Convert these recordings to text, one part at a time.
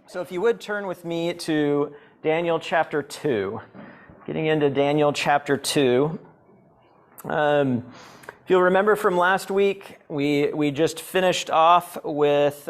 So if you would turn with me to Daniel chapter 2. Getting into Daniel chapter 2. If you'll remember from last week, we just finished off with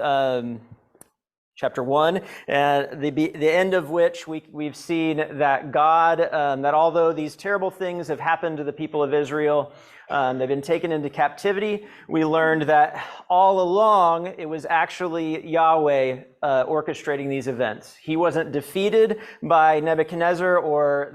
chapter 1, and the end of which we've seen that God, that although these terrible things have happened to the people of Israel, they've been taken into captivity. We learned that all along it was actually Yahweh orchestrating these events. He wasn't defeated by Nebuchadnezzar or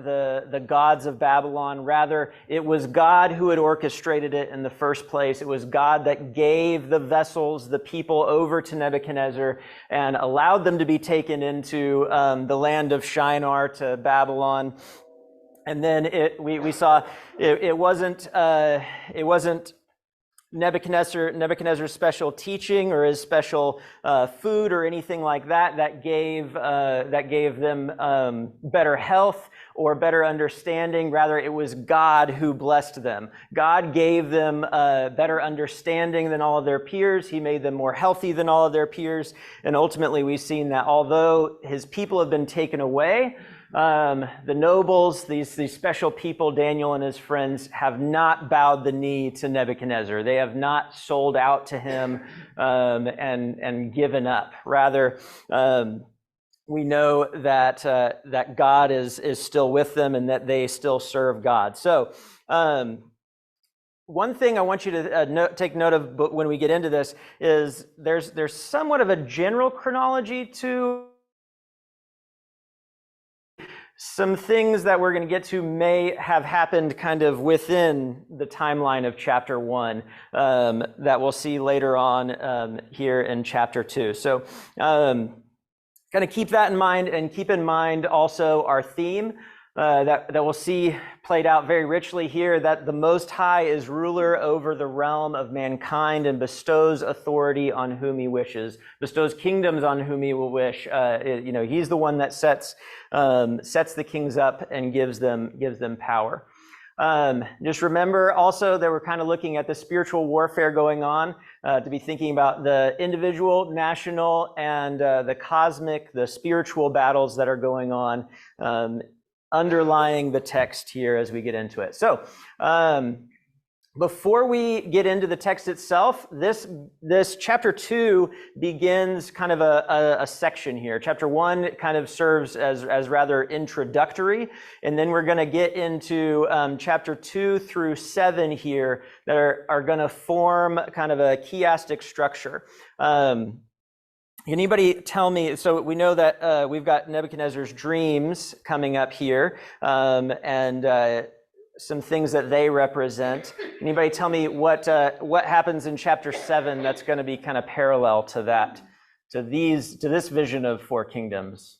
the gods of Babylon. Rather, it was God who had orchestrated it in the first place. It was God that gave the vessels, the people, over to Nebuchadnezzar and allowed them to be taken into the land of Shinar, to Babylon. And then we saw it wasn't Nebuchadnezzar's special teaching or his special food or anything like that gave them better health or better understanding. Rather, it was God who blessed them. God gave them better understanding than all of their peers. He made them more healthy than all of their peers. And ultimately, we've seen that although his people have been taken away, the nobles, these special people, Daniel and his friends, have not bowed the knee to Nebuchadnezzar. They have not sold out to him and given up. Rather, we know that God is still with them and that they still serve God. So, one thing I want you to take note of when we get into this is there's somewhat of a general chronology to some things that we're going to get to may have happened kind of within the timeline of chapter 1 that we'll see later on here in chapter 2. So kind of keep that in mind, and keep in mind also our theme that we'll see played out very richly here, that the Most High is ruler over the realm of mankind and bestows authority on whom he wishes, bestows kingdoms on whom he will wish. He's the one that sets the kings up and gives them power. Just remember also that we're kind of looking at the spiritual warfare going on, to be thinking about the individual, national, and the cosmic, the spiritual battles that are going on underlying the text here as we get into it. So before we get into the text itself, this chapter 2 begins kind of a section here. Chapter 1 kind of serves as rather introductory, and then we're going to get into chapter 2 through 7 here that are going to form kind of a chiastic structure. Anybody tell me, so we know that we've got Nebuchadnezzar's dreams coming up here, and some things that they represent. Anybody tell me what happens in chapter 7 that's going to be kind of parallel to that, to this vision of 4 kingdoms?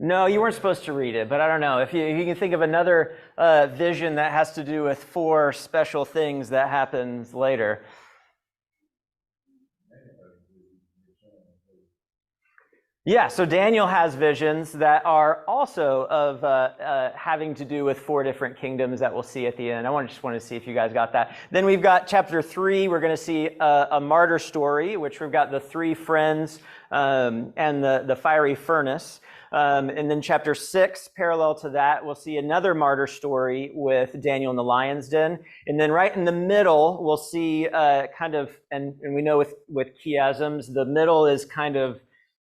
No, you weren't supposed to read it, but I don't know. If you can think of another vision that has to do with 4 special things that happens later. Yeah, so Daniel has visions that are also of having to do with 4 different kingdoms that we'll see at the end. I just want to see if you guys got that. Then we've got chapter 3. We're going to see a martyr story, which we've got the 3 friends and the fiery furnace. And then chapter 6, parallel to that, we'll see another martyr story with Daniel in the lion's den. And then right in the middle, we'll see kind of, and we know with chiasms, the middle is kind of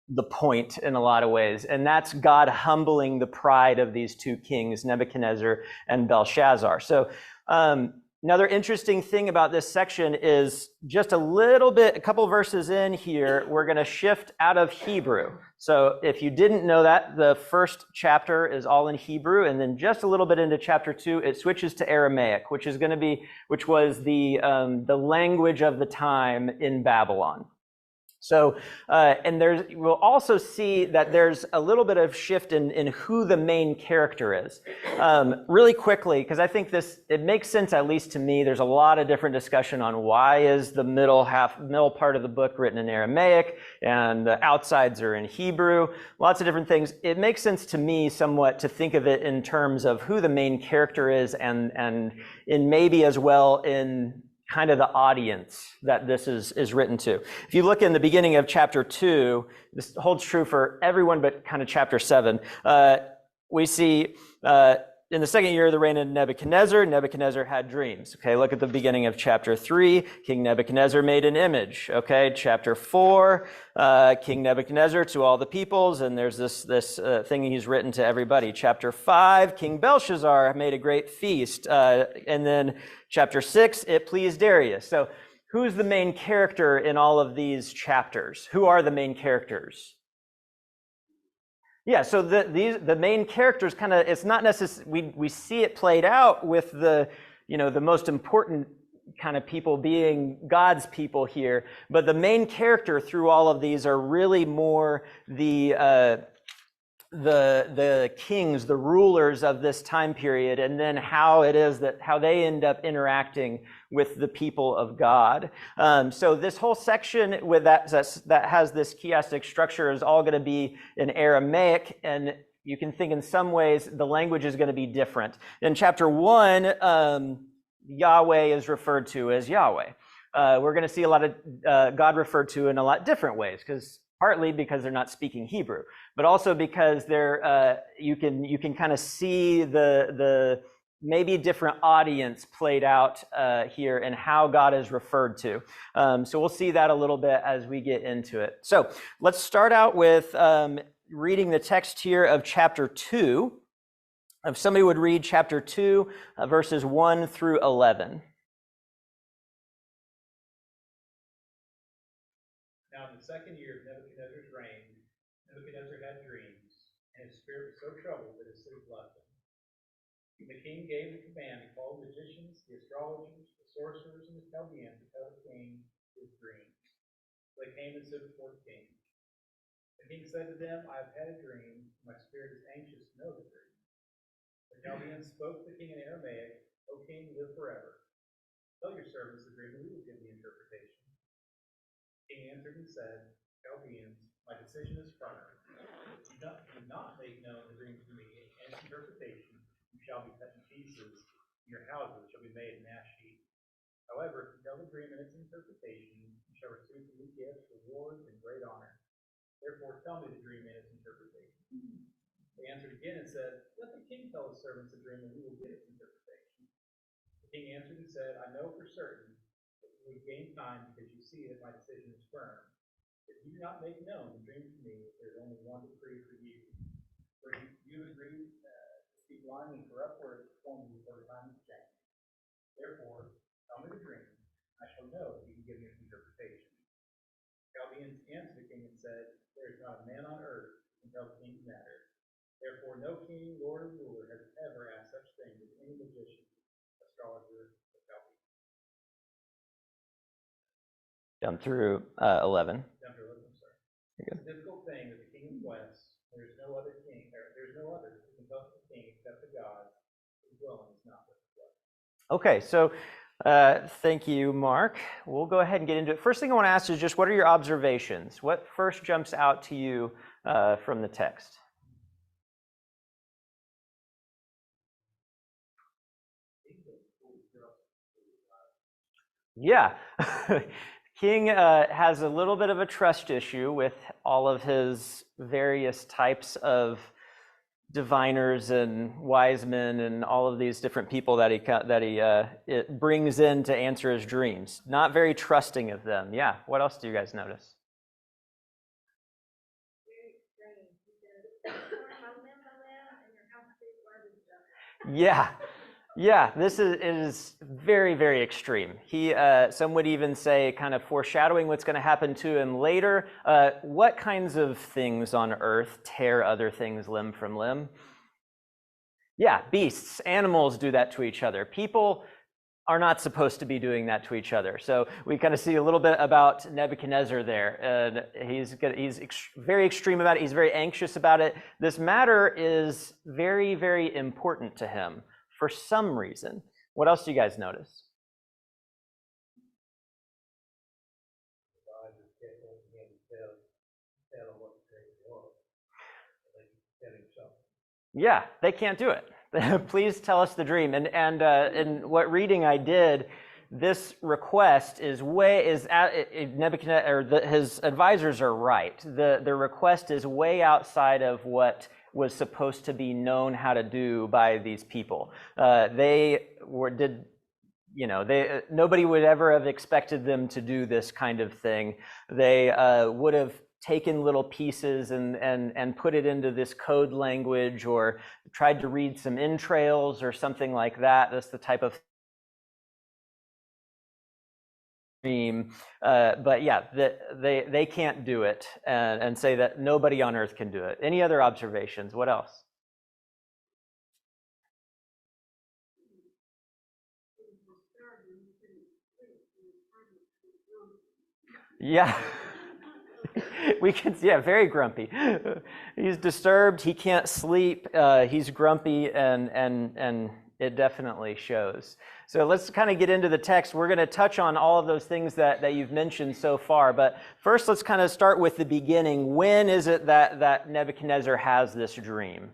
the point in a lot of ways. And that's God humbling the pride of these 2 kings, Nebuchadnezzar and Belshazzar. So another interesting thing about this section is just a couple verses in here, we're going to shift out of Hebrew. So if you didn't know that, the first chapter is all in Hebrew, and then just a little bit into chapter 2, it switches to Aramaic, which was the language of the time in Babylon. So, and we'll also see that there's a little bit of shift in who the main character is. Really quickly, because I think it makes sense, at least to me. There's a lot of different discussion on why is the middle part of the book written in Aramaic and the outsides are in Hebrew. Lots of different things. It makes sense to me somewhat to think of it in terms of who the main character is, and in maybe as well in kind of the audience that this is written to. If you look in the beginning of chapter 2, this holds true for everyone but kind of chapter 7. We see in the second year of the reign of Nebuchadnezzar, Nebuchadnezzar had dreams. Okay, look at the beginning of chapter 3. King Nebuchadnezzar made an image. Okay, chapter 4, King Nebuchadnezzar to all the peoples, and there's this thing he's written to everybody. Chapter 5, King Belshazzar made a great feast. And then chapter 6, it pleased Darius. So who's the main character in all of these chapters? Who are the main characters? Yeah, so the main characters kind of, it's not necessarily, we see it played out with the most important kind of people being God's people here, but the main character through all of these are really more the kings, the rulers of this time period, and then how they end up interacting with the people of God. So this whole section with that has this chiastic structure is all going to be in Aramaic, and you can think in some ways the language is going to be different. In chapter 1, Yahweh is referred to as Yahweh. We're going to see a lot of God referred to in a lot different ways, partly because they're not speaking Hebrew, but also because you can kind of see the maybe different audience played out here and how God is referred to. So we'll see that a little bit as we get into it. So let's start out with reading the text here of chapter 2. If somebody would read chapter 2, verses 1 through 11. Now in the second year of Nebuchadnezzar's reign, Nebuchadnezzar had dreams, and his spirit was so troubled that his sleep left him. The king gave the command to call the magicians, the astrologers, the sorcerers, and the Chaldeans to tell the king his dreams. So they came and stood before the king. The king said to them, I have had a dream, and my spirit is anxious to know the dream. The Chaldeans spoke to the king in Aramaic, O king, live forever. Tell your servants the dream, and we will give the interpretation. The king answered and said, Chaldeans, my decision is firm. Do not make known the dream to me and its interpretation. You shall be cut in pieces, and your houses shall be made an ash heap. However, if you tell the dream and its interpretation, you shall receive from me gifts, rewards, and great honor. Therefore, tell me the dream and its interpretation. They answered again and said, Let the king tell his servants the dream, and we will give its interpretation. The king answered and said, I know for certain that you would gain time because you see that my decision is firm. If you do not make known the dream to me, there is only one decree for you. For you agreed to be blind and corrupt words performed before the time of change. Therefore, tell me the dream, I shall know if you can give me its interpretation. Chaldeans answered the king and said, There is not a man on earth who can tell the king's matter. Therefore, no king, lord, or ruler has ever asked such things of any magician, astrologer, or Chaldean. Down through 11. Down through 11, I'm sorry. It's a difficult thing that the king is blessed. There's no other who can tell the king except the God whose dwelling is not with the flesh. Okay, so thank you, Mark. We'll go ahead and get into it. First thing I want to ask is just what are your observations? What first jumps out to you from the text? Yeah. King has a little bit of a trust issue with all of his various types of diviners and wise men and all of these different people that he brings in to answer his dreams. Not very trusting of them. Yeah. What else do you guys notice? Yeah. Yeah, this is very, very extreme. Some would even say kind of foreshadowing what's going to happen to him later. What kinds of things on earth tear other things limb from limb? Yeah, beasts, animals do that to each other. People are not supposed to be doing that to each other. So we kind of see a little bit about Nebuchadnezzar there. He's very extreme about it. He's very anxious about it. This matter is very, very important to him. For some reason. What else do you guys notice? Yeah, they can't do it. Please tell us the dream. And what reading I did, this request is Nebuchadnezzar, or his advisors are right. The request is way outside of what was supposed to be known how to do by these people. Nobody would ever have expected them to do this kind of thing. They would have taken little pieces and put it into this code language, or tried to read some entrails or something like that. That's the type of dream. But yeah, they can't do it, and say that nobody on earth can do it. Any other observations? What else? Yeah. We can, yeah, very grumpy. He's disturbed, he can't sleep, he's grumpy, and it definitely shows. So let's kind of get into the text. We're going to touch on all of those things that you've mentioned so far, but first let's kind of start with the beginning. When is it that Nebuchadnezzar has this dream?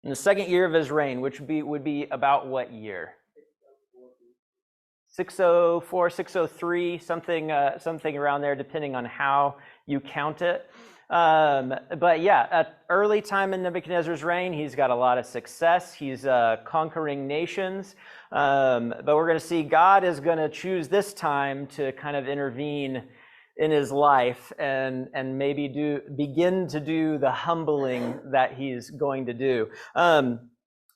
In the second year of his reign, which would be about what year? 604, 603, something around there, depending on how you count it. But yeah, at early time in Nebuchadnezzar's reign, he's got a lot of success. He's conquering nations. But we're going to see God is going to choose this time to kind of intervene in his life and maybe begin to do the humbling that he's going to do.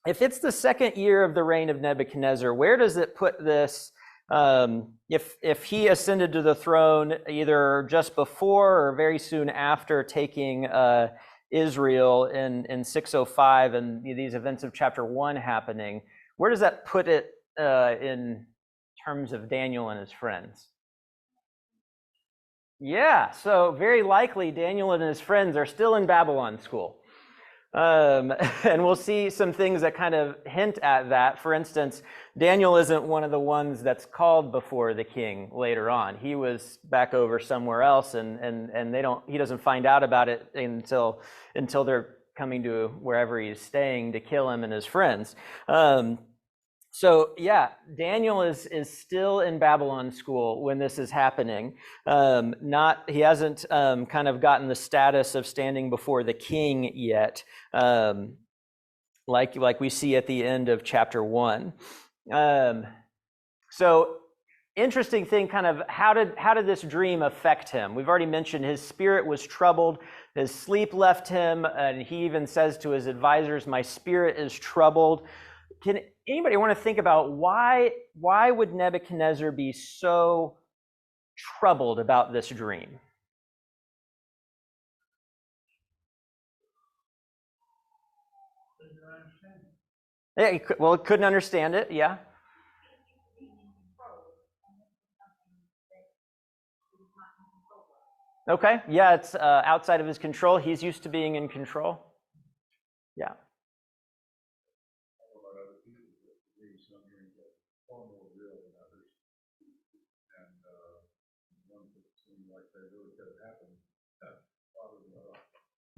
If it's the second year of the reign of Nebuchadnezzar, where does it put this? If he ascended to the throne either just before or very soon after taking Israel in 605 and these events of chapter 1 happening, where does that put it in terms of Daniel and his friends? Yeah, so very likely Daniel and his friends are still in Babylon school. And we'll see some things that kind of hint at that. For instance, Daniel isn't one of the ones that's called before the king later on. He was back over somewhere else, and he doesn't find out about it until they're coming to wherever he's staying to kill him and his friends. So yeah, Daniel is still in Babylon school when this is happening. He hasn't kind of gotten the status of standing before the king yet, like we see at the end of chapter 1. So interesting thing, kind of how did this dream affect him? We've already mentioned his spirit was troubled, his sleep left him, and he even says to his advisors, "My spirit is troubled." Can anybody want to think about why would Nebuchadnezzar be so troubled about this dream? Yeah, he couldn't understand it. Yeah. Okay. Yeah, it's outside of his control. He's used to being in control. Yeah.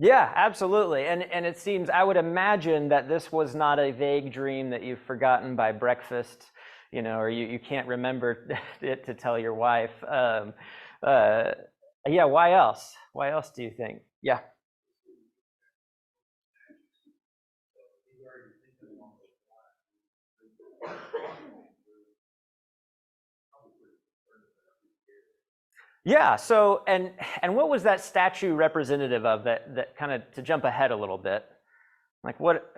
Yeah, absolutely. And it seems, I would imagine that this was not a vague dream that you've forgotten by breakfast, or you can't remember it to tell your wife. Yeah, why else? Why else do you think? Yeah. Yeah, so and what was that statue representative of, that kind of, to jump ahead a little bit? Like what?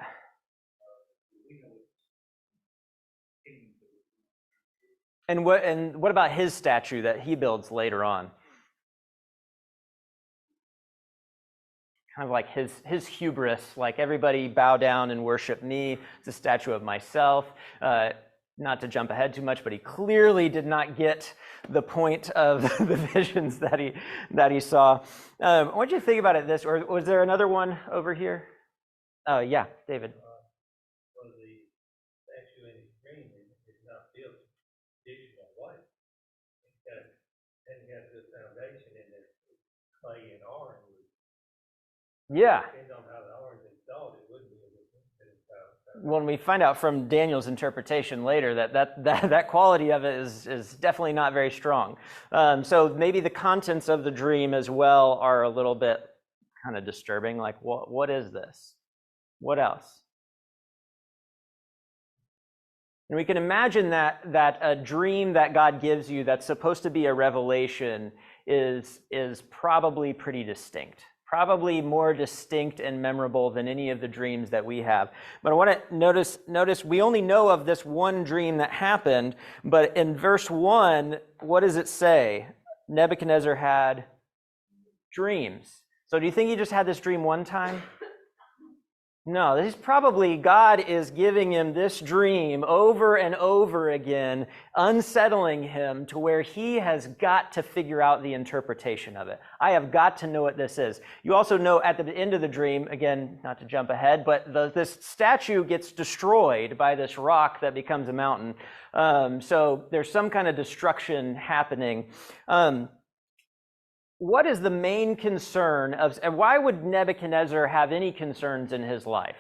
And what about his statue that he builds later on? Kind of like his hubris, like everybody bow down and worship me. It's a statue of myself. Not to jump ahead too much, but he clearly did not get the point of the visions that he saw. What did you think about it? This, or was there another one over here? Oh yeah, David. Well, the statue in his dream is not built digital white. It got the foundation in there, clay and orange. Yeah. Depends on how the orange is installed, it wouldn't be a different. when we find out from Daniel's interpretation later that quality of it is definitely not very strong. So maybe the contents of the dream as well are a little bit kind of disturbing. Like, what is this? What else? And we can imagine that a dream that God gives you that's supposed to be a revelation is probably pretty distinct. Probably more distinct and memorable than any of the dreams that we have. But I want to notice we only know of this one dream that happened, but in verse 1, what does it say? Nebuchadnezzar had dreams. So do you think he just had this dream one time? No, this is probably God is giving him this dream over and over again, unsettling him to where he has got to figure out the interpretation of it. I have got to know what this is. You also know at the end of the dream, again, not to jump ahead, but this statue gets destroyed by this rock that becomes a mountain. So there's some kind of destruction happening. What is the main concern of, and why would Nebuchadnezzar have any concerns in his life?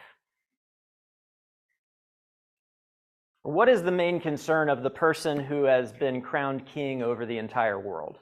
What is the main concern of the person who has been crowned king over the entire world?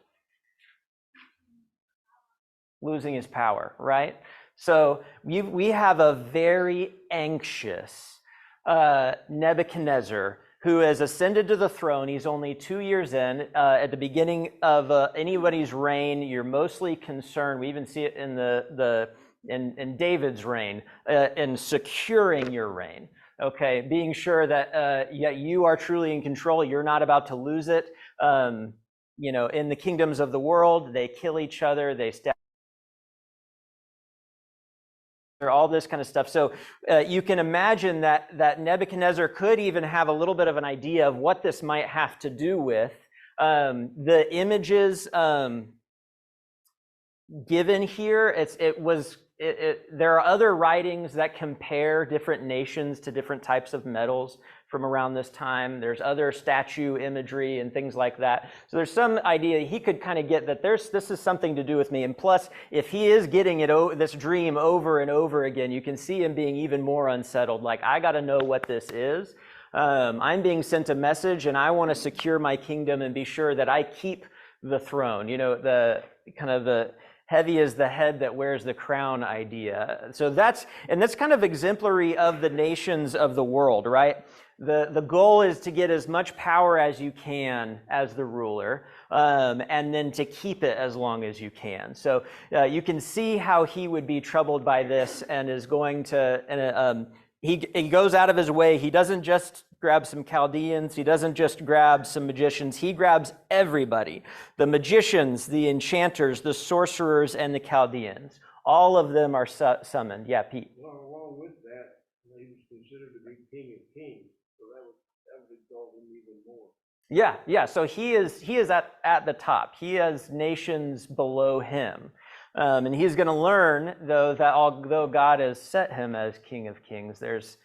Losing his power, right? So we have a very anxious Nebuchadnezzar who has ascended to the throne. He's only 2 years in. At the beginning of anybody's reign, you're mostly concerned. We even see it in David's reign, in securing your reign. Okay, being sure that you are truly in control. You're not about to lose it. In the kingdoms of the world, they kill each other. They stab. All this kind of stuff. So you can imagine that Nebuchadnezzar could even have a little bit of an idea of what this might have to do with. The images given here, there are other writings that compare different nations to different types of metals from around this time. There's other statue imagery and things like that. So there's some idea he could kind of get that this is something to do with me. And plus, if he is getting this dream over and over again, you can see him being even more unsettled. Like, I got to know what this is. I'm being sent a message, and I want to secure my kingdom and be sure that I keep the throne. The kind of the heavy is the head that wears the crown idea. So that's kind of exemplary of the nations of the world, right? The goal is to get as much power as you can as the ruler, and then to keep it as long as you can. So you can see how he would be troubled by this, and is going to, he goes out of his way. He doesn't just grab some Chaldeans. He doesn't just grab some magicians. He grabs everybody. The magicians, the enchanters, the sorcerers, and the Chaldeans. All of them are summoned. Yeah, Pete. Well, along with that, he was considered to be king of kings. So that would exalt him even more. Yeah. So he is at the top. He has nations below him. And he's going to learn, though, that although God has set him as King of Kings, there's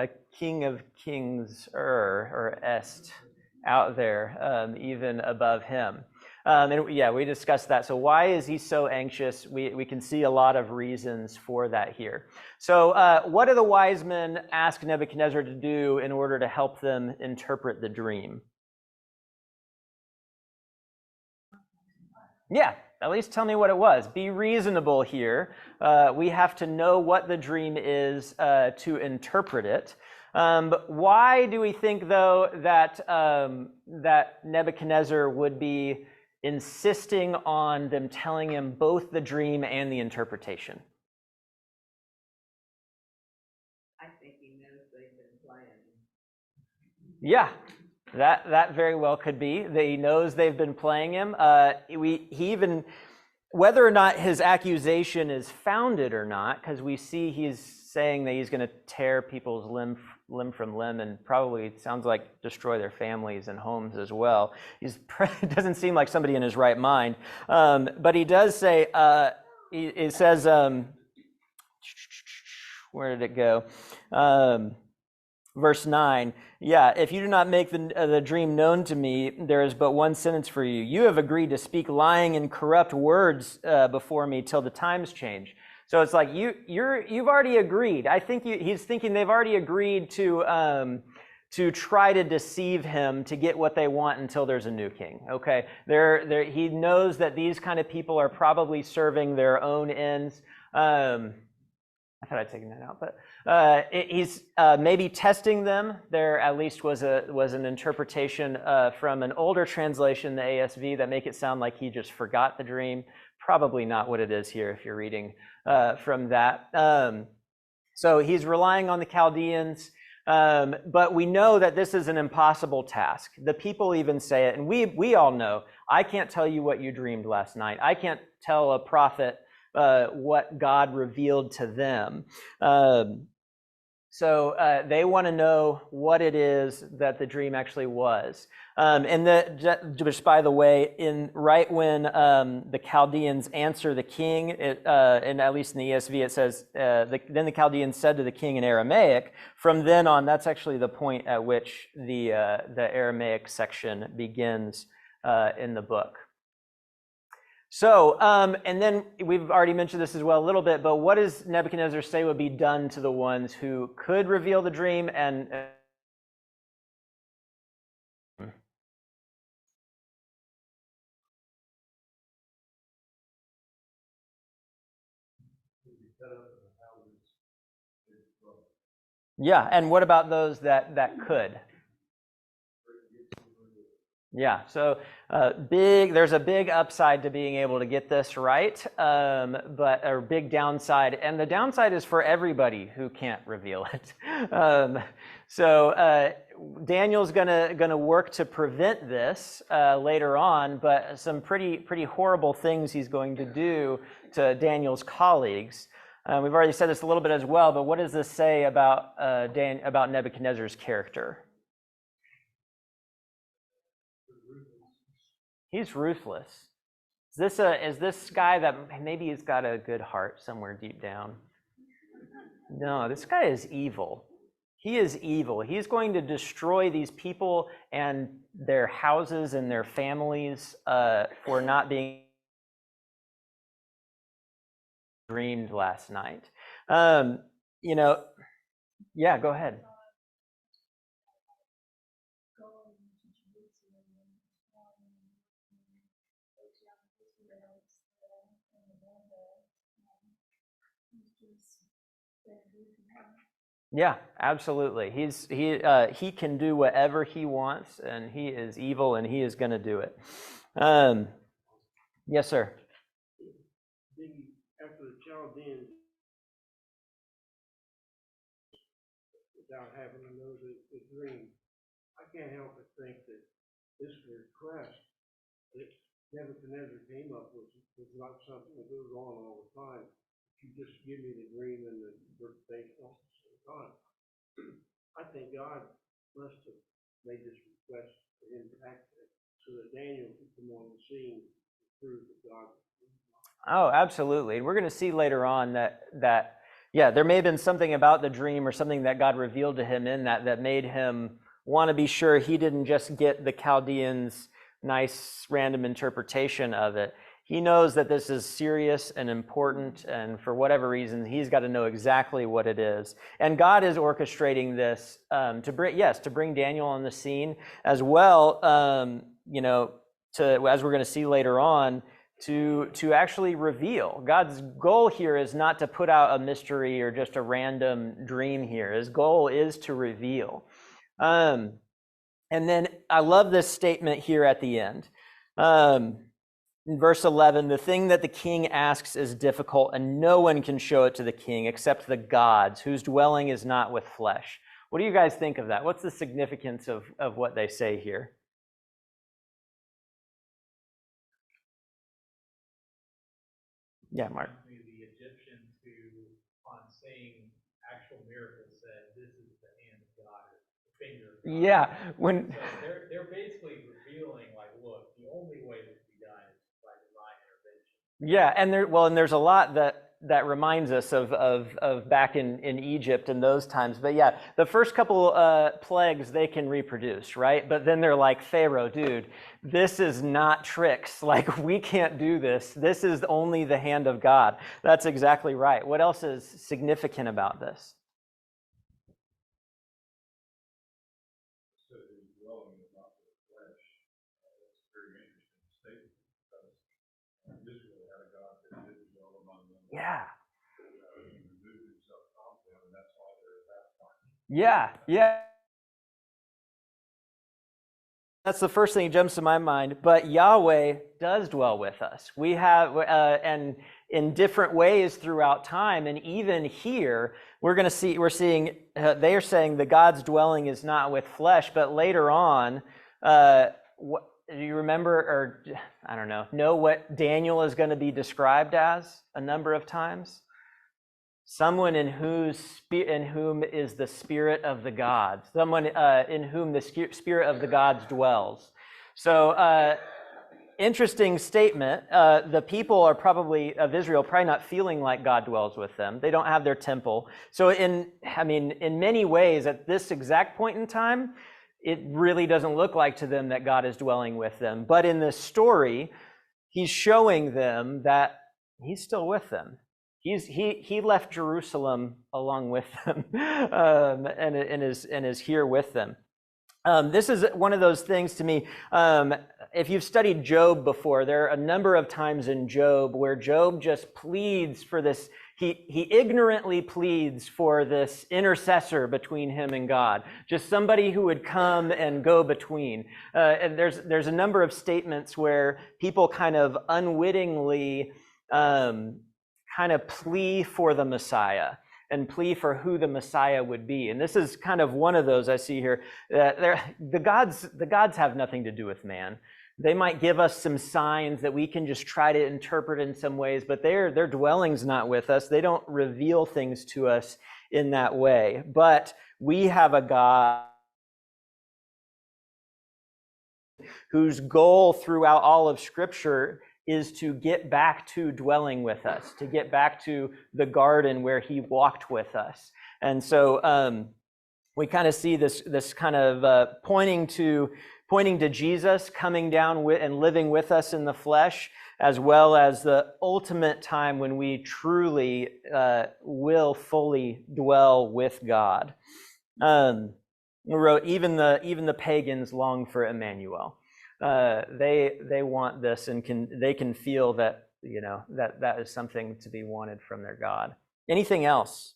a King of Kings or est out there, even above him. And yeah, we discussed that. So why is he so anxious? We can see a lot of reasons for that here. So what do the wise men ask Nebuchadnezzar to do in order to help them interpret the dream? Yeah, at least tell me what it was. Be reasonable here. We have to know what the dream is to interpret it. But why do we think, though, that Nebuchadnezzar would be insisting on them telling him both the dream and the interpretation? I think he knows they've been playing. Yeah, that very well could be. That he knows they've been playing him. He even, whether or not his accusation is founded or not, because we see he's saying that he's going to tear people's limb from limb, and probably sounds like destroy their families and homes as well. It doesn't seem like somebody in his right mind. But he does say, it says, where did it go? Verse 9, yeah, if you do not make the dream known to me, there is but one sentence for you. You have agreed to speak lying and corrupt words before me till the times change. So it's like you've already agreed. I think he's thinking they've already agreed to try to deceive him to get what they want until there's a new king. Okay, he knows that these kind of people are probably serving their own ends. I thought I'd taken that out, but he's maybe testing them. There at least was an interpretation from an older translation, the ASV, that make it sound like he just forgot the dream. Probably not what it is here if you're reading from that. So he's relying on the Chaldeans, but we know that this is an impossible task. The people even say it, and we all know, I can't tell you what you dreamed last night. I can't tell a prophet what God revealed to them. So they want to know what it is that the dream actually was. Just by the way, right when the Chaldeans answer the king, and at least in the ESV it says, then the Chaldeans said to the king in Aramaic. From then on, that's actually the point at which the Aramaic section begins in the book. So, and then we've already mentioned this as well a little bit, but what does Nebuchadnezzar say would be done to the ones who could reveal the dream and yeah, and what about those that could? Yeah, so there's a big upside to being able to get this right, but a big downside, and the downside is for everybody who can't reveal it. So Daniel's gonna work to prevent this later on, but some pretty horrible things he's going to do to Daniel's colleagues. We've already said this a little bit as well, but what does this say about Nebuchadnezzar's character? He's ruthless. Is this guy that maybe he's got a good heart somewhere deep down? No, this guy is evil. He is evil. He's going to destroy these people and their houses and their families for not being dreamed last night. Yeah, go ahead. Yeah, absolutely. He can do whatever he wants, and he is evil, and he is going to do it. Yes, sir. After the Chaldeans, without having to know the dream, I can't help but think that this request that Nebuchadnezzar came up with was not something that goes on all the time. You just give me the dream and the interpretation at the same time. I think God must have made this request for him to act so that Daniel could come on the scene to prove that God. Oh, absolutely. We're going to see later on that yeah, there may have been something about the dream or something that God revealed to him in that made him want to be sure he didn't just get the Chaldeans' nice random interpretation of it. He knows that this is serious and important, and for whatever reason, he's got to know exactly what it is. And God is orchestrating this to bring Daniel on the scene as well. As we're going to see later on, to actually reveal. God's goal here is not to put out a mystery or just a random dream here. His goal is to reveal. And then I love this statement here at the end. In verse 11, the thing that the king asks is difficult, and no one can show it to the king except the gods, whose dwelling is not with flesh. What do you guys think of that? What's the significance of what they say here? Yeah, Mark. The Egyptians who, on seeing actual miracles, said, "This is the hand of God," or the finger of God. Yeah, when so they're basically revealing, like, look, the only way this can be done is by divine intervention. yeah, and there's a lot that that reminds us of back in Egypt in those times. But yeah, the first couple plagues, they can reproduce, right? But then they're like, Pharaoh, dude, this is not tricks. Like, we can't do this. This is only the hand of God. That's exactly right. What else is significant about this? So his dwelling is not for the flesh. That's a very interesting statement because Israel had a God that did dwell among them. Yeah. He removed himself from them, and that's why they're that part. Yeah, yeah. That's the first thing that jumps to my mind. But Yahweh does dwell with us. We have, and in different ways throughout time, and even here, we're seeing, they are saying the God's dwelling is not with flesh, but later on, do you remember, or I don't know what Daniel is going to be described as a number of times? Someone in whom is the spirit of the gods. Someone in whom the spirit of the gods dwells. So, interesting statement. The people are probably of Israel probably not feeling like God dwells with them. They don't have their temple. So, in many ways, at this exact point in time, it really doesn't look like to them that God is dwelling with them. But in this story, he's showing them that he's still with them. He left Jerusalem along with them, and is here with them. This is one of those things to me. If you've studied Job before, there are a number of times in Job where Job just pleads for this. He ignorantly pleads for this intercessor between him and God, just somebody who would come and go between. And there's a number of statements where people kind of unwittingly kind of plea for the Messiah and plea for who the Messiah would be. And this is kind of one of those I see here. The gods have nothing to do with man. They might give us some signs that we can just try to interpret in some ways, but their dwelling's not with us. They don't reveal things to us in that way. But we have a God whose goal throughout all of Scripture is to get back to dwelling with us, to get back to the garden where he walked with us. And so we kind of see this kind of pointing to Jesus coming down and living with us in the flesh, as well as the ultimate time when we truly will fully dwell with God. We wrote, even the pagans long for Emmanuel. They want this and they can feel that, that is something to be wanted from their God. Anything else?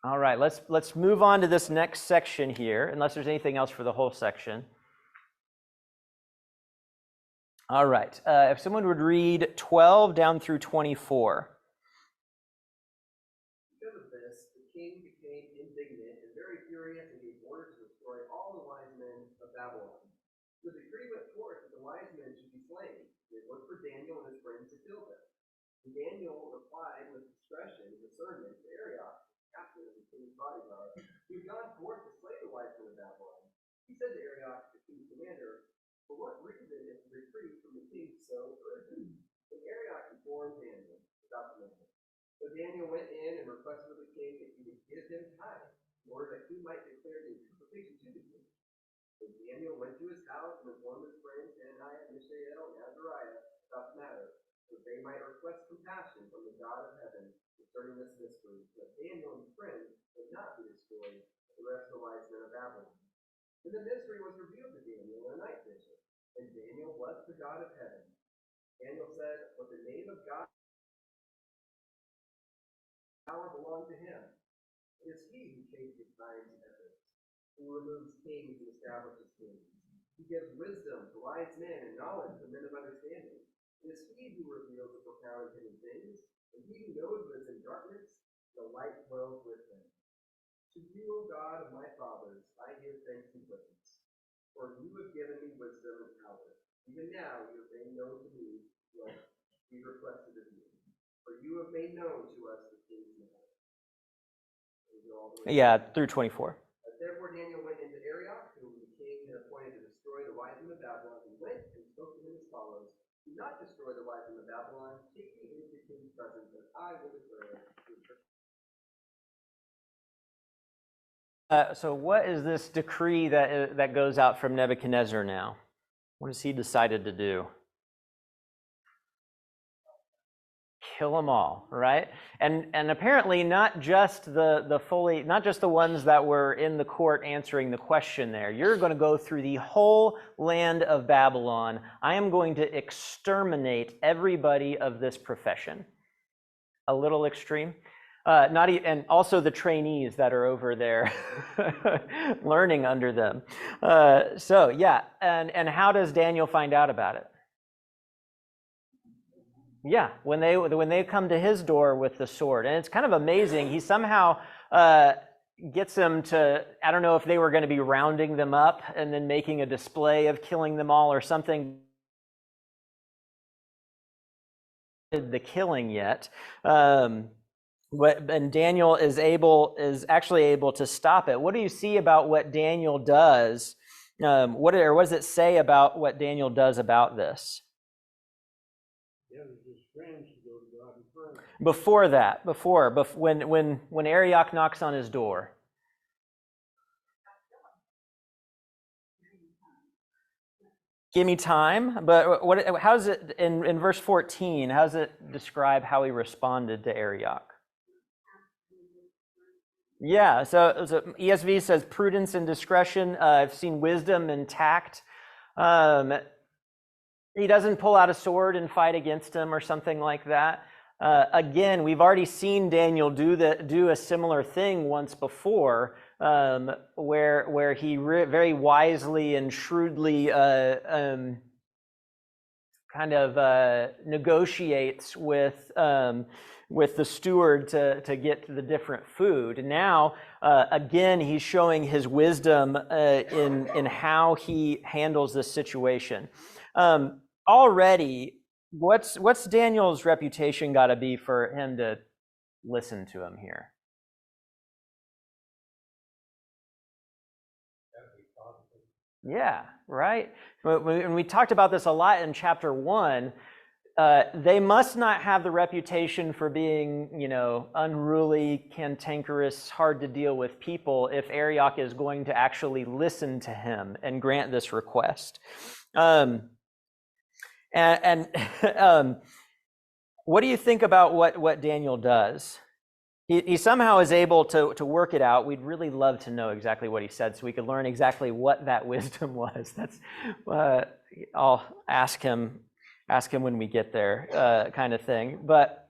All right, let's move on to this next section here, unless there's anything else for the whole section. All right, if someone would read 12 down through 24. Because of this, the king became indignant and very furious and gave orders to destroy all the wise men of Babylon. The decree went forth that the wise men should be slain. They looked for Daniel and his friends to kill them. And Daniel replied with discretion and discernment to Arioch, captain of the king's bodyguard, who had gone forth to slay the wise men of Babylon. He said to Arioch, the king's commander, "For what reason is the retreat from the king so urgent?" And Arioch informed Daniel about the matter. So Daniel went in and requested of the king that he would give him time, in order that he might declare the interpretation to the king. So Daniel went to his house and informed his friends Hananiah, Mishael, and Azariah about the matter, so that they might request compassion from the God of heaven concerning this mystery, so that Daniel and his friends would not be destroyed with the rest of the wise men of Babylon. And the mystery was revealed to Daniel in a night vision, and Daniel blessed the God of heaven. Daniel said, "What the name of God power belonged to him. It is he who changes times and epochs, who removes kings and establishes kings. He gives wisdom to wise men and knowledge to men of understanding. It is he who reveals the profound and hidden things, and he who knows what is in darkness, the light dwells with him. To you, O God of my fathers, I give thanks and praise, for you have given me wisdom and power. Even now you have made known to me what we requested of you. For you have made known to us the king's matter." Yeah, through 24. Therefore Daniel went into Arioch, whom the king had appointed to destroy the wise men of Babylon. He went and spoke to him as follows: "Do not destroy the wise men of So what is this decree that goes out from Nebuchadnezzar now? What has he decided to do? Kill them all, right? And apparently not just not just the ones that were in the court answering the question there. You're going to go through the whole land of Babylon. I am going to exterminate everybody of this profession. A little extreme. And also the trainees that are over there learning under them. So yeah, and how does Daniel find out about it? Yeah, when they come to his door with the sword. And it's kind of amazing. He somehow gets them to, I don't know if they were going to be rounding them up and then making a display of killing them all or something. The killing yet. And Daniel is actually able to stop it. What do you see about what Daniel does? What does it say about what Daniel does about this? Before that, when Arioch knocks on his door. Give me time, but how's it in verse 14? How does it describe how he responded to Arioch? Yeah, so ESV says prudence and discretion. I've seen wisdom and tact. He doesn't pull out a sword and fight against him or something like that. Again, we've already seen Daniel do a similar thing once before, where he very wisely and shrewdly kind of negotiates with the steward to get the different food. And now, again, he's showing his wisdom in how he handles this situation. Already, what's Daniel's reputation got to be for him to listen to him here? Yeah, right? When we talked about this a lot in chapter 1, they must not have the reputation for being, unruly, cantankerous, hard to deal with people if Arioch is going to actually listen to him and grant this request. What do you think about what Daniel does? He somehow is able to work it out. We'd really love to know exactly what he said so we could learn exactly what that wisdom was. That's I'll ask him when we get there, kind of thing. But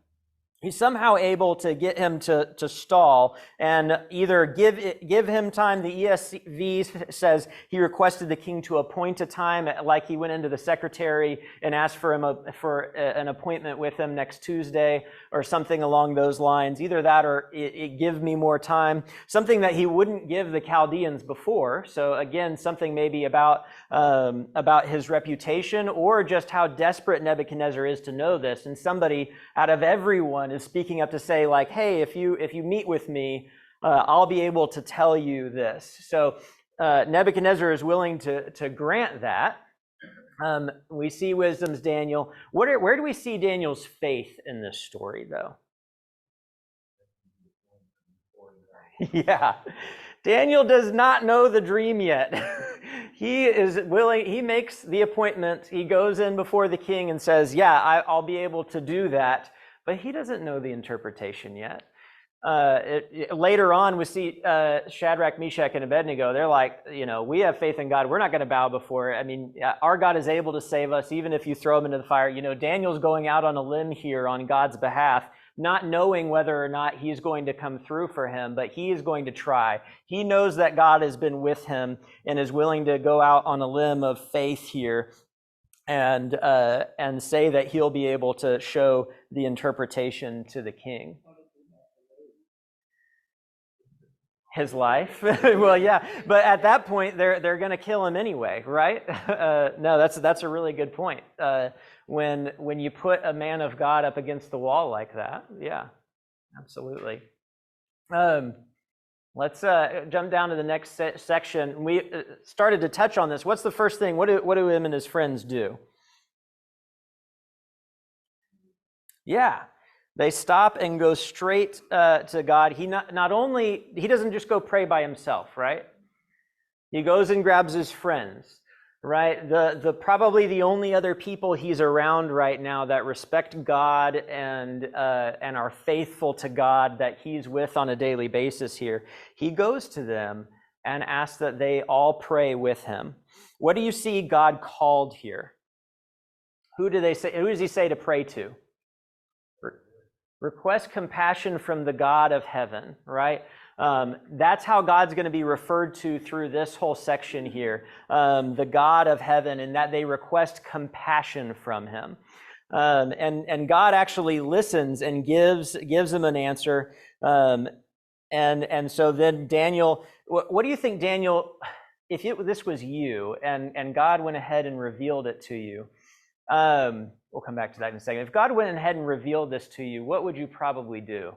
he's somehow able to get him to stall and either give him time. The ESV says he requested the king to appoint a time, like he went into the secretary and asked for an appointment with him next Tuesday or something along those lines. Either that or it give me more time. Something that he wouldn't give the Chaldeans before. So again, something maybe about his reputation or just how desperate Nebuchadnezzar is to know this. And somebody out of everyone is speaking up to say, like, hey, if you meet with me, I'll be able to tell you this. So Nebuchadnezzar is willing to grant that. We see wisdom's Daniel. Where do we see Daniel's faith in this story, though? Yeah. Daniel does not know the dream yet. He is willing, he makes the appointment, he goes in before the king and says, yeah, I'll be able to do that. But he doesn't know the interpretation yet. Later on, we see Shadrach, Meshach, and Abednego. They're like, we have faith in God. We're not going to bow before it. I mean, our God is able to save us, even if you throw him into the fire. Daniel's going out on a limb here on God's behalf, not knowing whether or not he's going to come through for him, but he is going to try. He knows that God has been with him and is willing to go out on a limb of faith here and say that he'll be able to show the interpretation to the king. His life? Well, yeah, but at that point they're going to kill him anyway, right? No, that's a really good point. When you put a man of God up against the wall like that, yeah, absolutely. Let's jump down to the next section. We started to touch on this. What's the first thing? What do him and his friends do? Yeah, They stop and go straight to God. He doesn't just go pray by himself, right? He goes and grabs his friends, right? The probably the only other people he's around right now that respect God and are faithful to God that he's with on a daily basis here. He goes to them and asks that they all pray with him. What do you see God called here? Who does he say to pray to? Request compassion from the God of heaven, right? That's how God's going to be referred to through this whole section here, the God of heaven, and that they request compassion from him. And God actually listens and gives them an answer. And so then Daniel, what do you think, Daniel, if this was you and God went ahead and revealed it to you? We'll come back to that in a second. If God went ahead and revealed this to you, what would you probably do?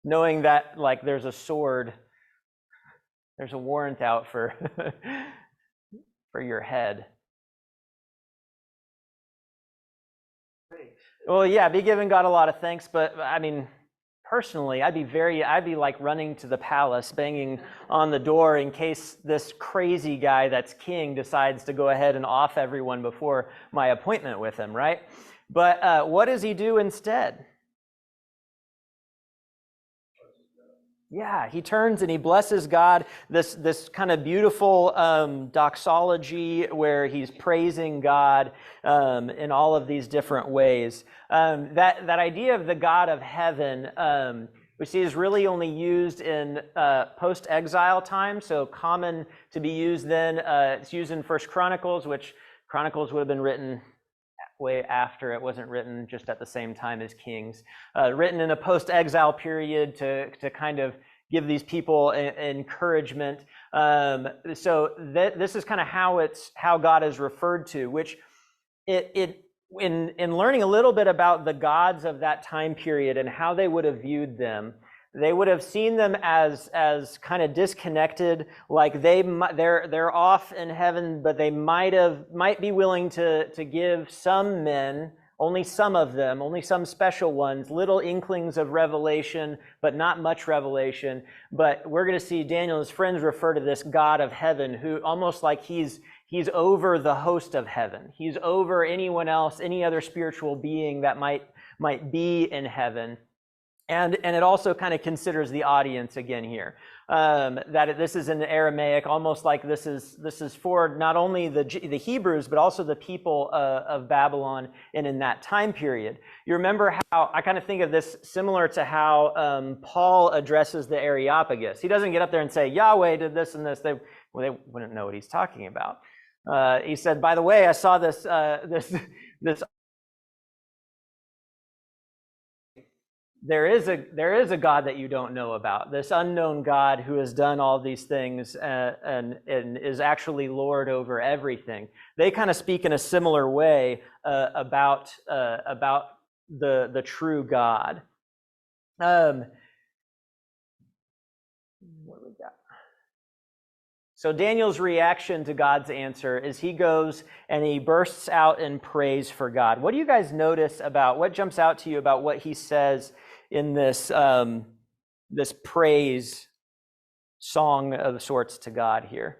Knowing that, like, there's a sword, there's a warrant out for for your head. Well, yeah, be giving God a lot of thanks, but I mean, personally, I'd be like running to the palace, banging on the door in case this crazy guy that's king decides to go ahead and off everyone before my appointment with him, right? But what does he do instead? Yeah, he turns and he blesses God, this kind of beautiful doxology where he's praising God in all of these different ways. That idea of the God of heaven, we see is really only used in post-exile time, so common to be used then. It's used in First Chronicles, which Chronicles would have been written way after. It wasn't written just at the same time as Kings. Written in a post-exile period to kind of give these people encouragement. So this is kind of how God is referred to, which in learning a little bit about the gods of that time period and how they would have viewed them, they would have seen them as kind of disconnected, like they're off in heaven, but they might be willing to give some men, only some of them, only some special ones, little inklings of revelation, but not much revelation. But we're going to see Daniel and his friends refer to this God of heaven, who almost like he's over the host of heaven. He's over anyone else, any other spiritual being that might be in heaven. And it also kind of considers the audience again here. That this is in Aramaic, almost like this is for not only the Hebrews, but also the people of Babylon and in that time period. You remember how, I kind of think of this similar to how Paul addresses the Areopagus. He doesn't get up there and say, Yahweh did this and this. They wouldn't know what he's talking about. He said, by the way, I saw this There is a God that you don't know about, this unknown God who has done all these things and is actually Lord over everything. They kind of speak in a similar way about the true God. What we got? So Daniel's reaction to God's answer is he goes and he bursts out in praise for God. What do you guys notice about, what jumps out to you about what he says in this this praise song of sorts to God here?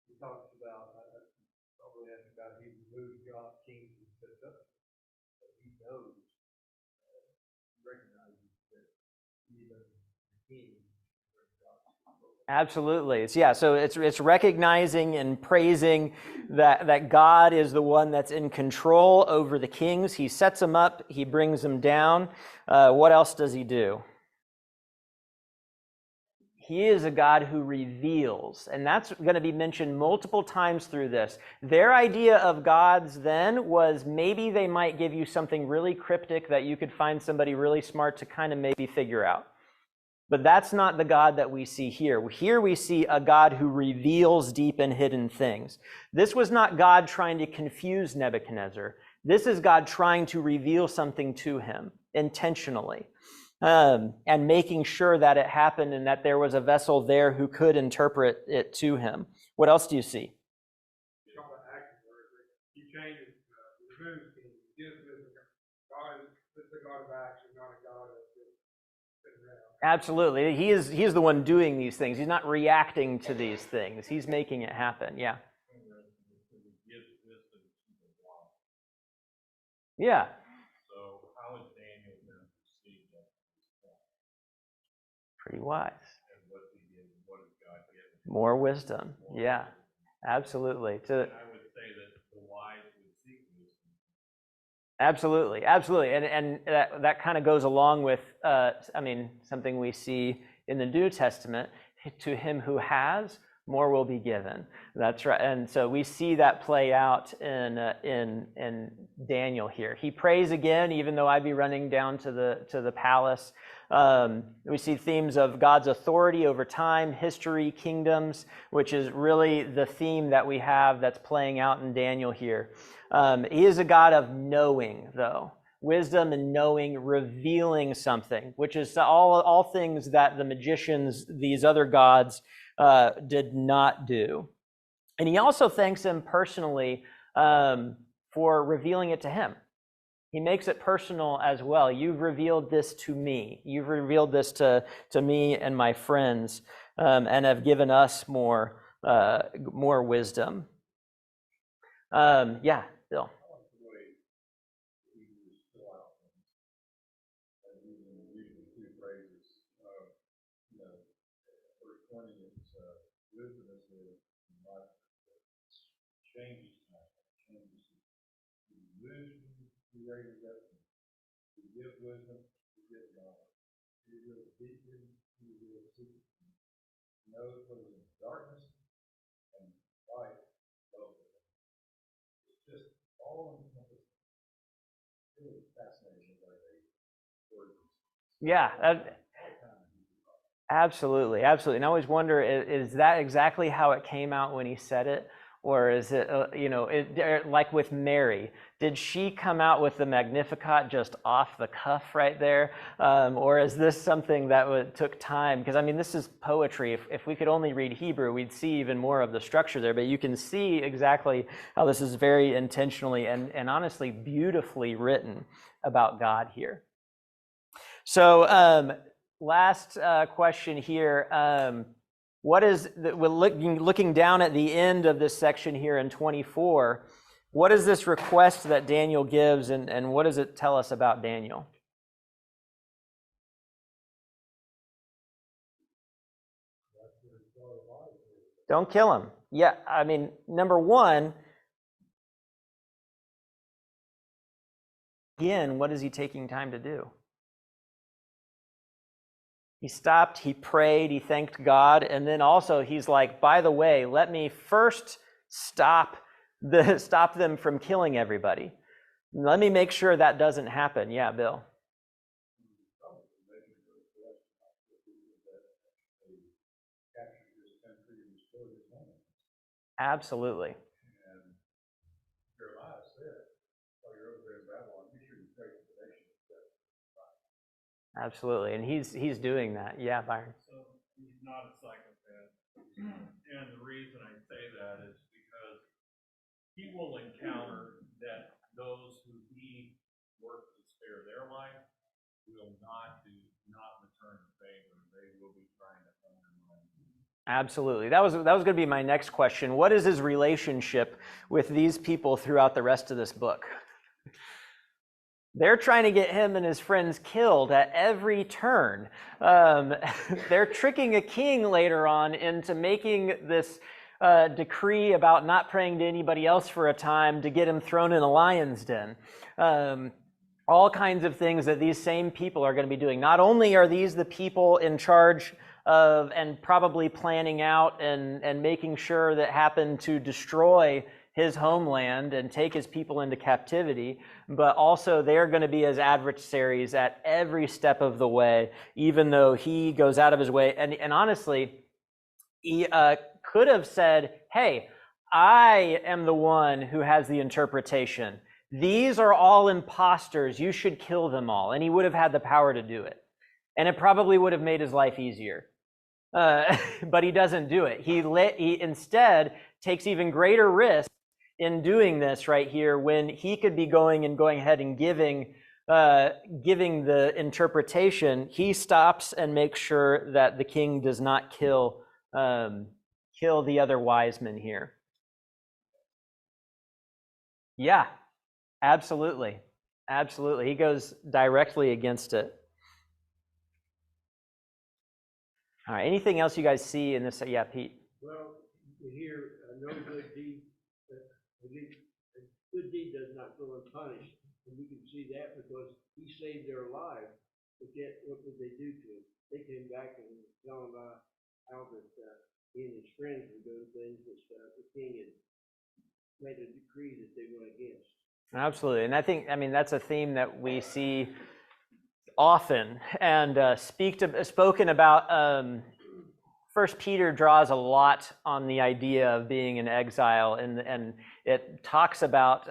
He talks about, probably asking about he removed God, kings, and set up. But he knows, recognizes that even the king. Absolutely. Yeah, so it's recognizing and praising that God is the one that's in control over the kings. He sets them up, he brings them down. What else does he do? He is a God who reveals, and that's going to be mentioned multiple times through this. Their idea of gods then was maybe they might give you something really cryptic that you could find somebody really smart to kind of maybe figure out. But that's not the God that we see here. Here we see a God who reveals deep and hidden things. This was not God trying to confuse Nebuchadnezzar. This is God trying to reveal something to him intentionally, and making sure that it happened and that there was a vessel there who could interpret it to him. What else do you see? It's all the action words. He changes, removes things, gives wisdom. God is the God of action, not a God of just sitting around. Absolutely. He is the one doing these things. He's not reacting to these things. He's making it happen. Yeah. Yeah. So how is Daniel going to perceive that? Pretty wise. And what does God give? More wisdom. Yeah. Absolutely. And I would say that the wise would seek wisdom. Absolutely, absolutely, and that kind of goes along with, something we see in the New Testament. To him who has, more will be given. That's right, and so we see that play out in Daniel here. He prays again, even though I be running down to the palace. We see themes of God's authority over time, history, kingdoms, which is really the theme that we have that's playing out in Daniel here. He is a God of knowing, though. Wisdom and knowing, revealing something, which is all things that the magicians, these other gods, did not do. And he also thanks him personally for revealing it to him. He makes it personal as well. You've revealed this to me. You've revealed this to me and my friends, and have given us more wisdom. Yeah, Bill. Changes wisdom, he raises up to give wisdom, to give knowledge. He reveals deeply, he reveals secretly. He knows what is in darkness and light both of them. It's just all encompassing. Really fascinating by the words. Yeah. Absolutely, absolutely. And I always wonder, is that exactly how it came out when he said it? Or is it, like with Mary, did she come out with the Magnificat just off the cuff right there? Or is this something that took time? Because, this is poetry. If we could only read Hebrew, we'd see even more of the structure there. But you can see exactly how this is very intentionally and honestly beautifully written about God here. So last question here. What is, we're looking down at the end of this section here in 24, what is this request that Daniel gives, and what does it tell us about Daniel? Don't kill him. Yeah, number one, again, what is he taking time to do? He stopped, he prayed, he thanked God, and then also he's like, by the way, let me first stop them from killing everybody. Let me make sure that doesn't happen. Yeah, Bill. Absolutely. Absolutely, and he's doing that. Yeah, Byron. So he's not a psychopath, and the reason I say that is because he will encounter that those who he works to spare their life will not return the favor. They will be trying to undermine him. Absolutely. That was going to be my next question. What is his relationship with these people throughout the rest of this book? They're trying to get him and his friends killed at every turn. They're tricking a king later on into making this decree about not praying to anybody else for a time to get him thrown in a lion's den. All kinds of things that these same people are going to be doing. Not only are these the people in charge of and probably planning out and making sure that happen to destroy his homeland and take his people into captivity, but also they're going to be his adversaries at every step of the way, even though he goes out of his way. And honestly, he could have said, hey, I am the one who has the interpretation. These are all imposters. You should kill them all. And he would have had the power to do it. And it probably would have made his life easier. but he doesn't do it. He instead takes even greater risk in doing this right here when he could be going ahead and giving the interpretation. He stops and makes sure that the king does not kill the other wise men here. Yeah, absolutely. Absolutely. He goes directly against it. All right. Anything else you guys see in this? Yeah, Pete. Well, here, no good deed, a good deed does not go unpunished. And we can see that because he saved their lives. But yet, what did they do to him? They came back and tell him how that he and his friends were doing things that the king had made a decree that they went against. Absolutely. And I mean, that's a theme that we see often and spoken about. First Peter draws a lot on the idea of being in exile, and it talks about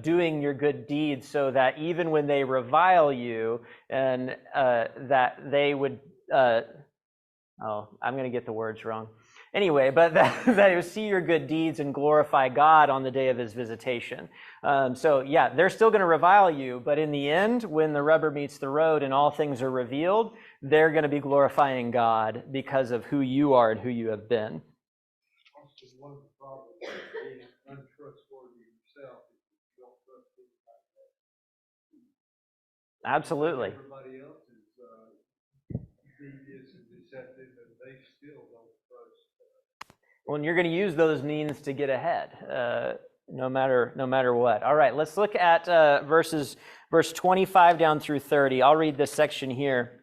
doing your good deeds so that even when they revile you, and that they would I'm going to get the words wrong. Anyway, but that they would see your good deeds and glorify God on the day of his visitation. So yeah, they're still going to revile you, but in the end, when the rubber meets the road and all things are revealed, they're going to be glorifying God because of who you are and who you have been. Also, one of the problems is being untrustworthy yourself if you don't trust people like that. Absolutely. Everybody else is devious and deceptive, and they still don't trust. Well, and you're going to use those means to get ahead, no matter what. All right, let's look at verse 25 down through 30. I'll read this section here.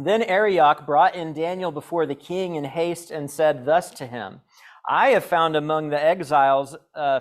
Then Arioch brought in Daniel before the king in haste and said thus to him, I have found among the exiles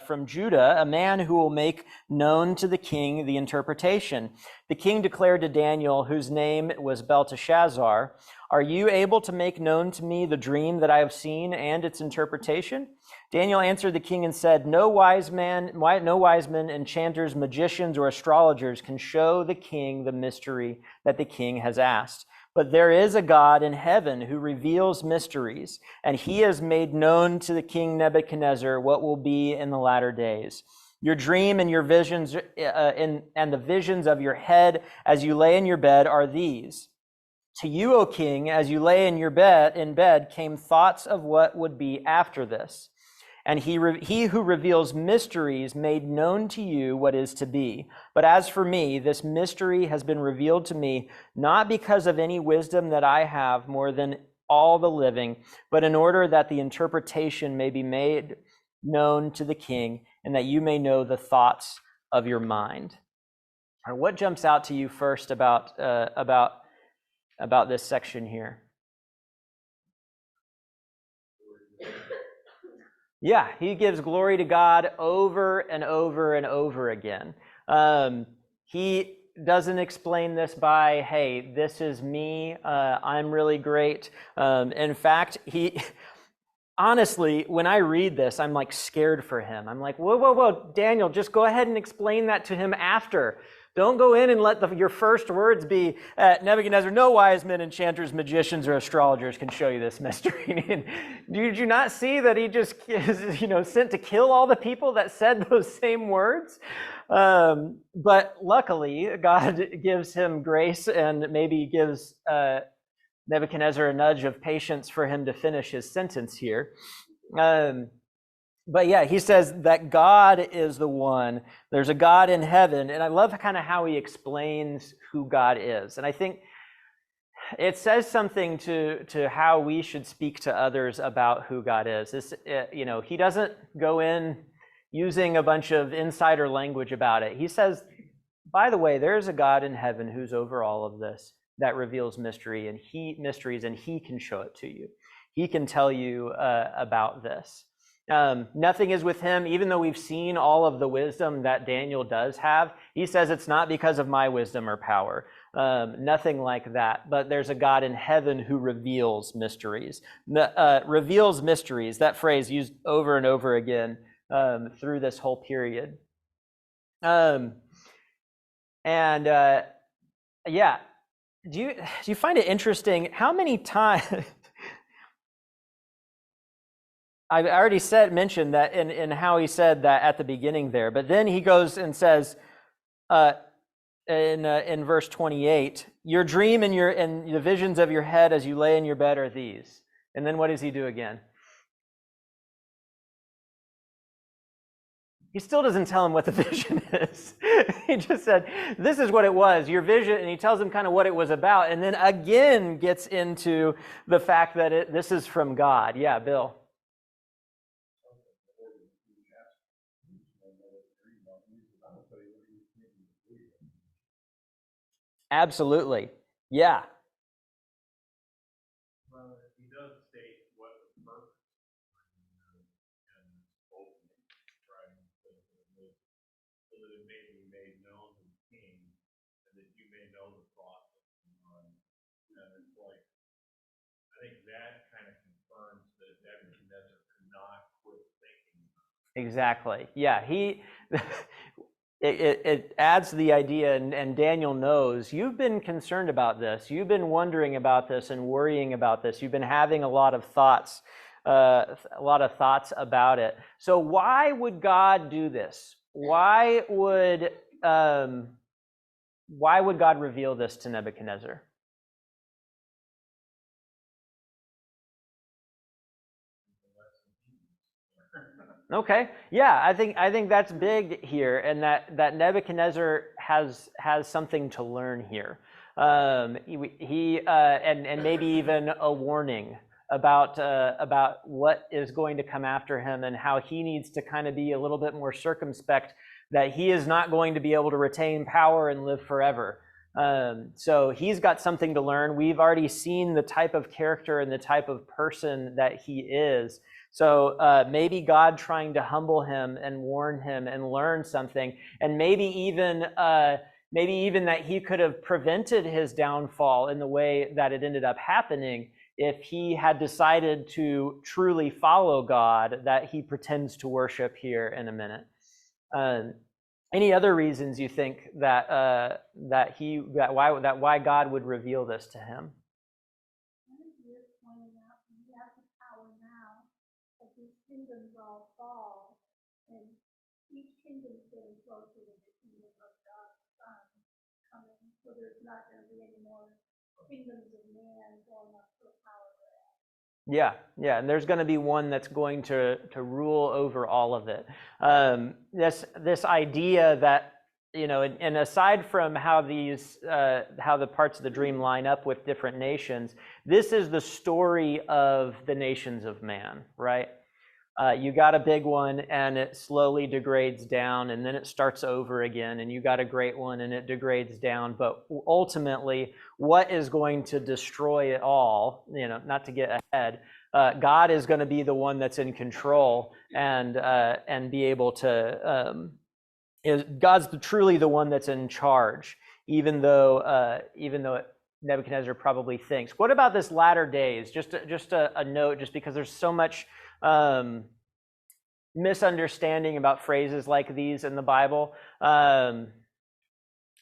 from Judah a man who will make known to the king the interpretation. The king declared to Daniel, whose name was Belteshazzar, are you able to make known to me the dream that I have seen and its interpretation? Daniel answered the king and said, no wise men, enchanters, magicians, or astrologers can show the king the mystery that the king has asked. But there is a God in heaven who reveals mysteries, and he has made known to the king Nebuchadnezzar what will be in the latter days. Your dream and your visions and the visions of your head as you lay in your bed are these. To you, O king, as you lay in bed, came thoughts of what would be after this. And he who reveals mysteries made known to you what is to be. But as for me, this mystery has been revealed to me, not because of any wisdom that I have more than all the living, but in order that the interpretation may be made known to the king, and that you may know the thoughts of your mind. All right, what jumps out to you first about this section here? Yeah, he gives glory to God over and over and over again. He doesn't explain this by, hey, this is me, I'm really great. In fact, honestly, when I read this, I'm like scared for him. I'm like, whoa, Daniel, just go ahead and explain that to him after. Don't go in and let your first words be, Nebuchadnezzar, no wise men, enchanters, magicians, or astrologers can show you this mystery. Did you not see that he just is, sent to kill all the people that said those same words? But luckily, God gives him grace and maybe gives Nebuchadnezzar a nudge of patience for him to finish his sentence here. But yeah, he says that God is the one. There's a God in heaven. And I love kind of how he explains who God is. And I think it says something to how we should speak to others about who God is. He doesn't go in using a bunch of insider language about it. He says, by the way, there's a God in heaven who's over all of this, that reveals mysteries, and he can show it to you. He can tell you about this. Nothing is with him, even though we've seen all of the wisdom that Daniel does have. He says it's not because of my wisdom or power. Nothing like that. But there's a God in heaven who reveals mysteries. Reveals mysteries, that phrase used over and over again through this whole period. do you find it interesting how many times I already mentioned that in how he said that at the beginning there, but then he goes and says in verse 28, your dream and the visions of your head as you lay in your bed are these. And then what does he do again? He still doesn't tell him what the vision is. He just said, this is what it was, your vision, and he tells him kind of what it was about, and then again gets into the fact that this is from God. Yeah, Bill. Absolutely. Yeah. Well, he does state what the purpose and ultimate, right? So that it may be made known to the king, and that you may know the thoughts of the mind. And it's like, I think that kind of confirms that Nebuchadnezzar could not quit thinking. Exactly. Yeah. It adds to the idea, and Daniel knows you've been concerned about this. You've been wondering about this and worrying about this. You've been having a lot of thoughts about it. So why would God do this? Why would God reveal this to Nebuchadnezzar? Okay, yeah, I think that's big here, and that Nebuchadnezzar has something to learn here. He and maybe even a warning about what is going to come after him, and how he needs to kind of be a little bit more circumspect, that he is not going to be able to retain power and live forever. So he's got something to learn. We've already seen the type of character and the type of person that he is. So maybe God trying to humble him and warn him and learn something, and maybe even that he could have prevented his downfall in the way that it ended up happening if he had decided to truly follow God that he pretends to worship here in a minute. Any other reasons you think that why God would reveal this to him? Kingdoms all fall, and each kingdom is getting closer to the kingdom of God's Son coming. So there's not going to be any more kingdoms of man going up to a power grab. Yeah, and there's going to be one that's going to rule over all of it. This idea that, and aside from how the parts of the dream line up with different nations, this is the story of the nations of man, right? You got a big one and it slowly degrades down, and then it starts over again, and you got a great one and it degrades down. But ultimately, what is going to destroy it all, not to get ahead, God is going to be the one that's in control and be able to, God's truly the one that's in charge, even though Nebuchadnezzar probably thinks. What about this latter days? Just a note, just because there's so much misunderstanding about phrases like these in the Bible.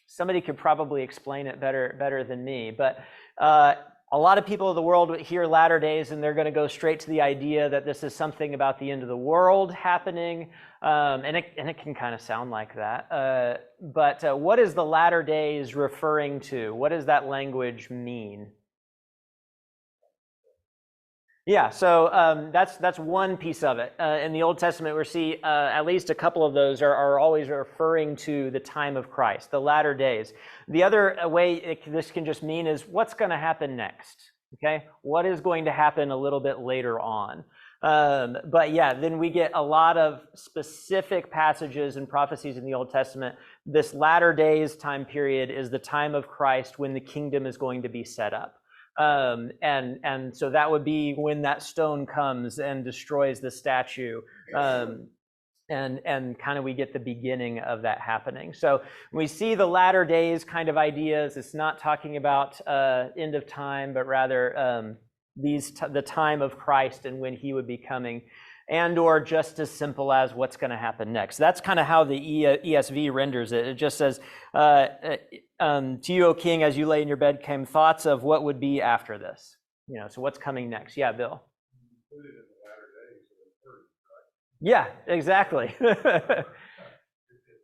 Somebody could probably explain it better than me, but a lot of people of the world hear latter days and they're going to go straight to the idea that this is something about the end of the world happening, and it can kind of sound like that. But what is the latter days referring to? What does that language mean? Yeah, so that's one piece of it. In the Old Testament, we see at least a couple of those are always referring to the time of Christ, the latter days. The other way this can just mean is what's going to happen next, okay? What is going to happen a little bit later on? But yeah, then we get a lot of specific passages and prophecies in the Old Testament. This latter days time period is the time of Christ when the kingdom is going to be set up. And so that would be when that stone comes and destroys the statue, and kind of we get the beginning of that happening. So we see the latter days kind of ideas. It's not talking about end of time, but rather the time of Christ and when he would be coming. and or just as simple as what's going to happen next. That's kind of how the ESV renders it. It just says, to you, O king, as you lay in your bed came thoughts of what would be after this. So what's coming next? Yeah, Bill. Included in the latter days of the 30s, right? Yeah, exactly. It's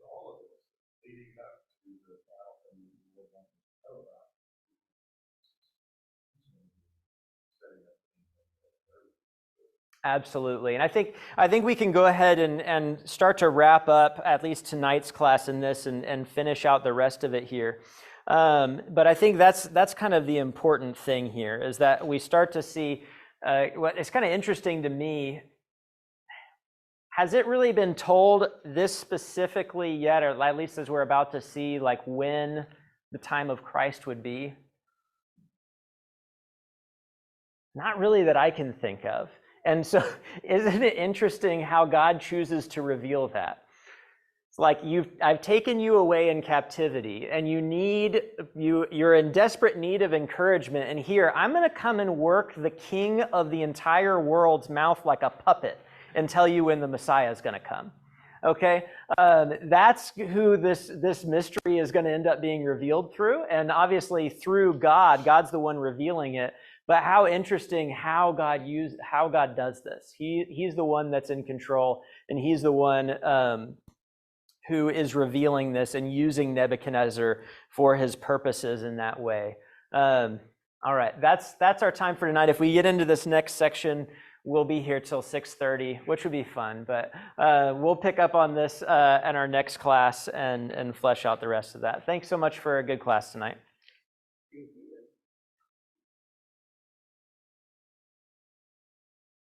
all of this leading up to the trial and what one can know about setting up. Absolutely. And I think we can go ahead and start to wrap up at least tonight's class in this and finish out the rest of it here. But I think that's kind of the important thing here, is that we start to see what it's kind of interesting to me. Has it really been told this specifically yet, or at least as we're about to see, like when the time of Christ would be? Not really that I can think of. And so isn't it interesting how God chooses to reveal that? It's like I've taken you away in captivity, and you're in desperate need of encouragement, and here I'm going to come and work the king of the entire world's mouth like a puppet and tell you when the Messiah is going to come. Okay, that's who this mystery is going to end up being revealed through, and obviously through God. God's the one revealing it. But how interesting how God does this. He's the one that's in control, and he's the one who is revealing this and using Nebuchadnezzar for his purposes in that way. All right, that's our time for tonight. If we get into this next section, we'll be here till 6:30, which would be fun. But we'll pick up on this in our next class and flesh out the rest of that. Thanks so much for a good class tonight.